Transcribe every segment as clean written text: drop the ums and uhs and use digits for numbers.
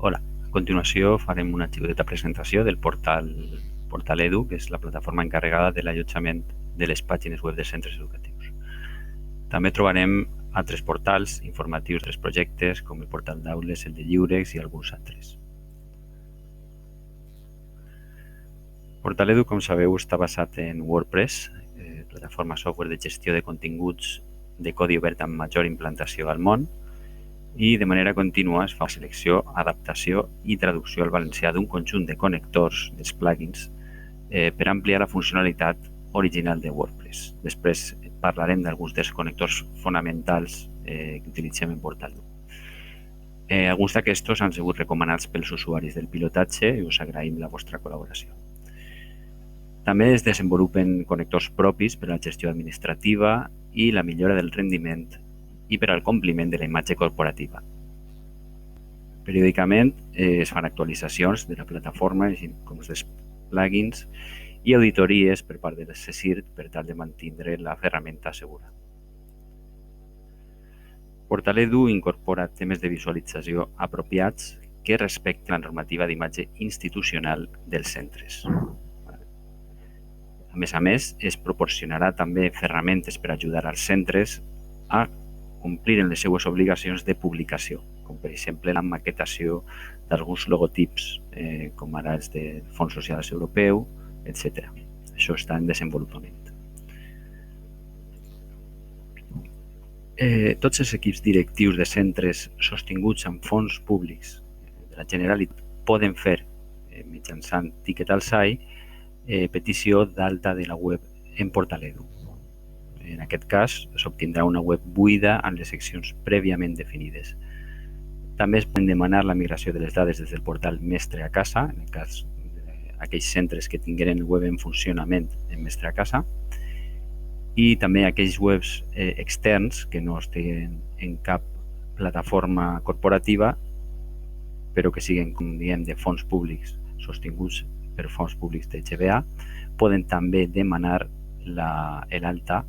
Hola, a continuació farem una xicoteta presentació del Portal Edu, que és la plataforma encarregada de l'allotjament de les pàgines web dels centres educatius. També trobarem altres portals informatius dels projectes, com el portal d'aules, el de lliurex i alguns altres. Portal Edu, com sabeu, està basat en WordPress, plataforma software de gestió de continguts de codi obert amb major implantació al món, i de manera contínua es fa selecció, adaptació i traducció al valencià d'un conjunt de connectors, dels plugins, per ampliar la funcionalitat original de WordPress. Després parlarem d'alguns dels connectors fonamentals que utilitzem en Portal Edu. Alguns d'aquests han sigut recomanats pels usuaris del pilotatge i us agraïm la vostra col·laboració. També es desenvolupen connectors propis per a la gestió administrativa i la millora del rendiment i per al compliment de la imatge corporativa. Periòdicament es fan actualitzacions de la plataforma, com els plugins, i auditories per part del CSIRT per tal de mantenir la ferramenta segura. Portal Edu incorpora temes de visualització apropiats que respecten la normativa d'imatge institucional dels centres. A més, es proporcionarà també ferramentes per ajudar als centres a complir les seues obligacions de publicació, com per exemple la maquetació d'alguns logotips, com ara els del Fons Social Europeu, etc. Això està en desenvolupament. Tots els equips directius de centres sostinguts amb fons públics de la Generalitat poden fer, mitjançant Ticket al SAI, petició d'alta de la web en Portal Edu. En aquest cas, s'obtindrà una web buida amb les seccions prèviament definides. També es pot demanar la migració de les dades des del portal Mestre a Casa, en el cas d'aquells centres que tingueren web en funcionament en Mestre a Casa, i també aquells webs externs que no estiguin en cap plataforma corporativa, però que siguin, com diem, de fons públics sostinguts per fons públics de GBA, poden també demanar l'alta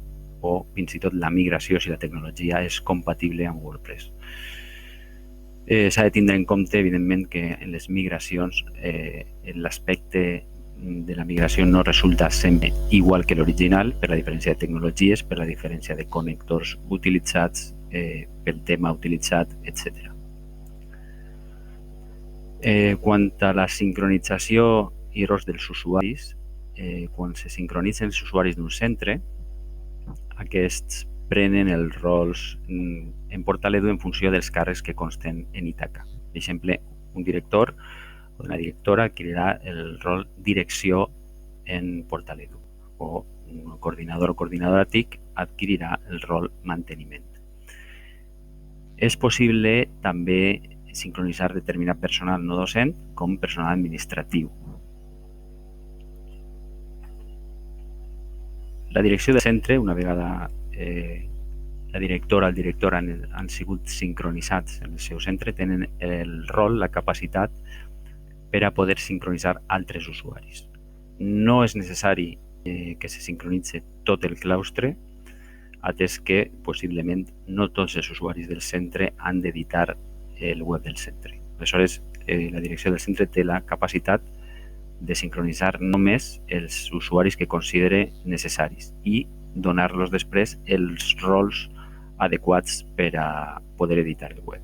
o fins i tot la migració si la tecnologia és compatible amb WordPress. S'ha de tindre en compte, evidentment, que en les migracions l'aspecte de la migració no resulta sempre igual que l'original per la diferència de tecnologies, per la diferència de connectors utilitzats, pel tema utilitzat, etc. Quant a la sincronització i rols dels usuaris, quan se sincronitzen els usuaris d'un centre, aquests prenen els rols en Portal Edu en funció dels càrrecs que consten en Ítaca. Per exemple, un director o una directora adquirirà el rol direcció en Portal Edu, o un coordinador o coordinadora TIC adquirirà el rol manteniment. És possible també sincronitzar determinat personal no docent com personal administratiu. La direcció del centre, una vegada la directora o el director han sigut sincronitzats en el seu centre, tenen el rol, la capacitat per a poder sincronitzar altres usuaris. No és necessari que se sincronitzi tot el claustre, atès que possiblement no tots els usuaris del centre han d'editar el web del centre. Aleshores, la direcció del centre té la capacitat de sincronitzar només els usuaris que considere necessaris i donar-los després els rols adequats per a poder editar el web.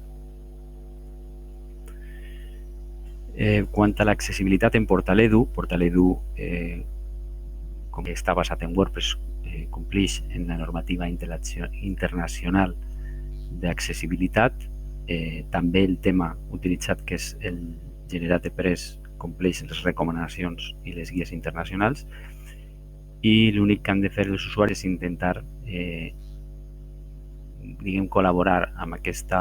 Quant a l'accessibilitat en Portal Edu, com que està basat en WordPress, compleix en la normativa internacional d'accessibilitat. També el tema utilitzat, que és el GeneratePress, compleix les recomanacions i les guies internacionals, i l'únic que han de fer els usuaris és intentar col·laborar amb aquesta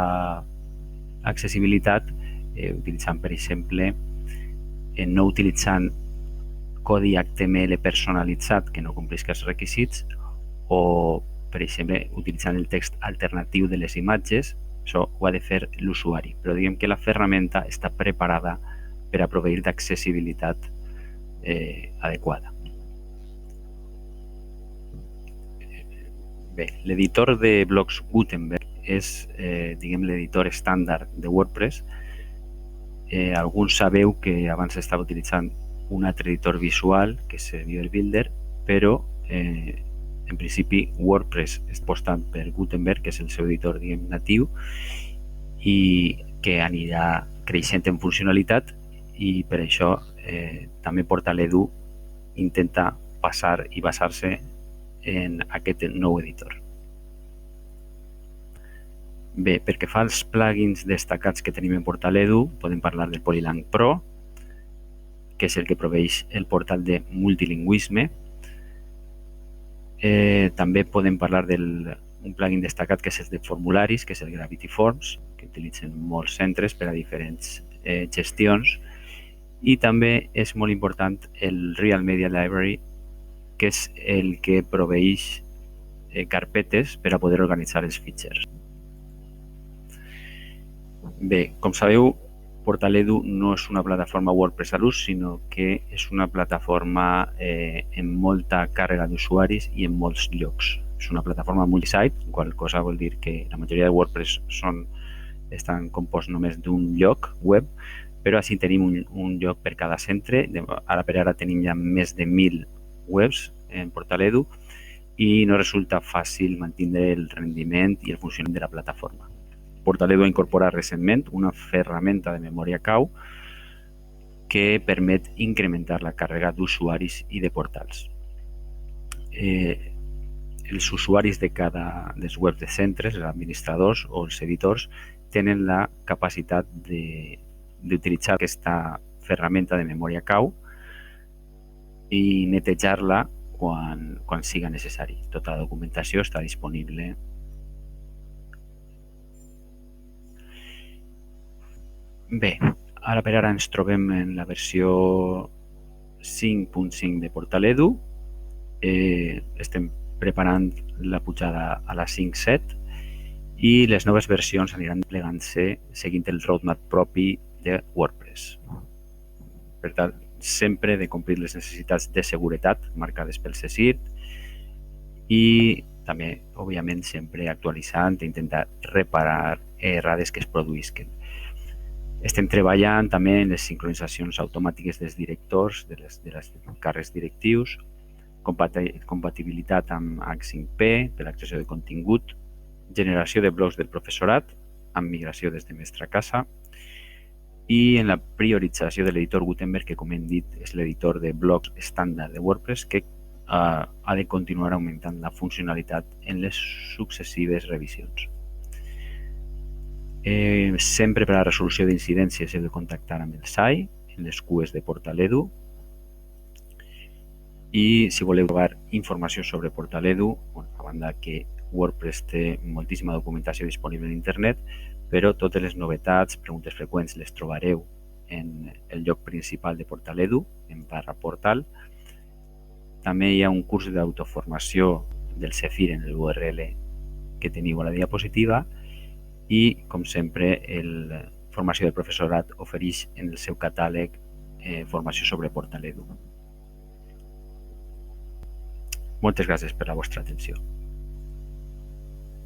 accessibilitat utilitzant, per exemple, no utilitzant codi HTML personalitzat que no compleix els requisits, o, per exemple, utilitzant el text alternatiu de les imatges. Això ho ha de fer l'usuari, però diguem que la ferramenta està preparada per a proveir d'accessibilitat adequada. Bé, l'editor de blocs Gutenberg és l'editor estàndard de WordPress, Alguns sabeu que abans estava utilitzant un altre editor visual, que és Visual Builder, però en principi WordPress està apostant per Gutenberg, que és el seu editor natiu, i que anirà creixent en funcionalitat, i per això també Portal.edu intenta passar i basar-se en aquest nou editor. Bé, pel que fa als plugins destacats que tenim en Portal.edu, podem parlar del Polylang Pro, que és el que proveeix el portal de multilingüisme. També podem parlar d'un plugin destacat que és el de formularis, que és el Gravity Forms, que utilitzen molts centres per a diferents gestions. I també és molt important el Real Media Library, que és el que proveeix carpetes per a poder organitzar els fitxers. Bé, com sabeu, Portal.edu no és una plataforma WordPress a l'ús, sinó que és una plataforma amb molta càrrega d'usuaris i en molts llocs. És una plataforma multisite, qual cosa vol dir que la majoria de WordPress estan composts només d'un lloc web, però així tenim un lloc per cada centre. Ara per ara tenim ja més de 1.000 webs en Portal.edu i no resulta fàcil mantenir el rendiment i el funcionament de la plataforma. Portal.edu ha incorporat recentment una ferramenta de memòria cau que permet incrementar la càrrega d'usuaris i de portals. Els usuaris de cada dels webs de centres, els administradors o els editors, tenen la capacitat d'utilitzar aquesta ferramenta de memòria cau i netejar-la quan siga necessari. Tota la documentació està disponible. Bé, ara per ara ens trobem en la versió 5.5 de Portal.edu. Estem preparant la pujada a la 5.7 i les noves versions aniran plegant-se seguint el roadmap propi de WordPress. Per tant, sempre de complir les necessitats de seguretat marcades pel CSIRT i també, òbviament, sempre actualitzant i intentar reparar errades que es produïsquen. Estem treballant també en les sincronitzacions automàtiques dels directors, de les càrrecs directius, compatibilitat amb H5P per l'accesió de contingut, generació de blocs del professorat amb migració des de mestre a casa i en la priorització de l'editor Gutenberg, que com hem dit és l'editor de blocs estàndard de WordPress, que ha de continuar augmentant la funcionalitat en les successives revisions. Sempre per a la resolució d'incidències heu de contactar amb el SAI, en les cues de Portal.edu, i si voleu trobar informació sobre Portal.edu, a banda que WordPress té moltíssima documentació disponible en internet, però totes les novetats, preguntes freqüents, les trobareu en el lloc principal de Portal.edu, en /portal. També hi ha un curs d'autoformació del Zephyr en l'URL que teniu a la diapositiva i, com sempre, la formació del professorat ofereix en el seu catàleg formació sobre Portal.edu. Moltes gràcies per la vostra atenció.